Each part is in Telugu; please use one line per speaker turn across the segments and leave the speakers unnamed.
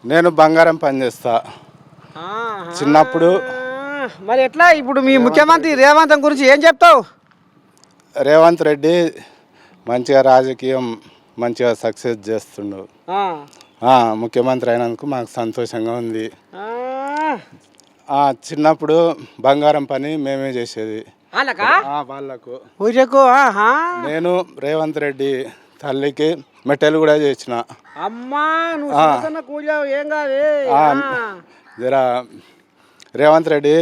నేను బంగారం పని చేస్తా. చిన్నప్పుడు
మరి ఎట్లా ఇప్పుడు మీ ముఖ్యమంత్రి రేవంత్ గురించి ఏం చెప్తావు?
రేవంత్ రెడ్డి మంచిగా రాజకీయం మంచిగా సక్సెస్ చేస్తుండు. ముఖ్యమంత్రి అయినందుకు మాకు సంతోషంగా ఉంది. చిన్నప్పుడు బంగారం పని మేమే చేసేది వాళ్ళకు. నేను రేవంత్ రెడ్డి తల్లికి మెట్టెలు కూడా చేసిన. జరా రేవంత్ రెడ్డి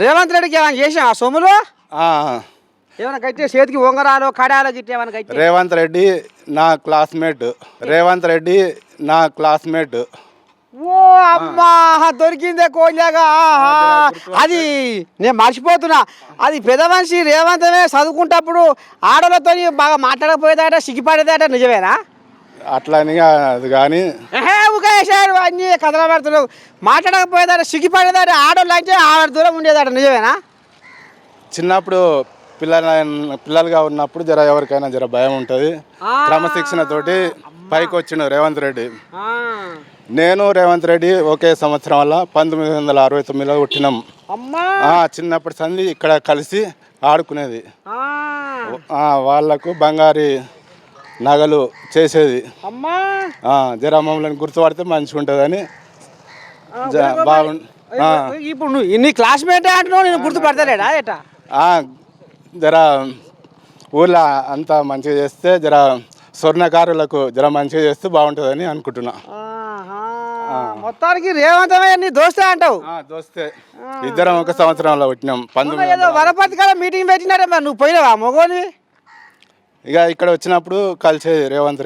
రేవంత్ రెడ్డికి ఏమైనా చేసా సొమ్ములు ఏమైనా కట్టే చేతికి ఉంగరాలు కడాలు గిట్ట
రేవంత్ రెడ్డి నా క్లాస్మేట్.
ఓ అమ్మా దొరికిందే కోళ్ళగా. అది నేను మర్చిపోతున్నా. అది పెద్ద మనిషి రేవంతమే చదువుకుంటప్పుడు ఆడలతో బాగా మాట్లాడకపోయేదాట, సిగ్గిపడేదాట, నిజమేనా?
అట్లా అని అది కానీ
ఊకేసారు అన్నీ కథలు పెడుతున్నావు. మాట్లాడకపోయేదాట, సిగ్గిపడేదాట, ఆడోళ్ళు అంటే ఆడ దూరం ఉండేదాట, నిజమేనా?
చిన్నప్పుడు పిల్లలుగా ఉన్నప్పుడు జర ఎవరికైనా జర భయం ఉంటుంది. క్రమశిక్షణతోటి పైకి వచ్చిండు రేవంత్ రెడ్డి. నేను రేవంత్ రెడ్డి ఒకే సంవత్సరం వల్ల 1969లో పుట్టినాం. చిన్నప్పటి సంది ఇక్కడ కలిసి ఆడుకునేది. వాళ్లకు బంగారు నగలు చేసేది. జర మమ్మల్ని గుర్తుపడితే మంచిగా ఉంటుందని
ఇప్పుడు నువ్వు ఇన్ని క్లాస్మేట్ అంటున్నావు, నేను గుర్తుపడతలేడా ఏటా?
జర ఊళ్ళో అంతా మంచిగా చేస్తే జర స్వర్ణకారులకు జర మంచిగా చేస్తే బాగుంటుందని అనుకుంటున్నా.
మొత్తానికి రేవంతమే నీ దోస్తే అంటావు?
దోస్తే. ఇద్దరం ఒక సంవత్సరంలో పుట్టినాం.
వరపతి కాడ మీటింగ్ పెట్టినారే, మరి నువ్వు పోయినావా మగోని?
ఇక ఇక్కడ వచ్చినప్పుడు కలిసేది రేవంత్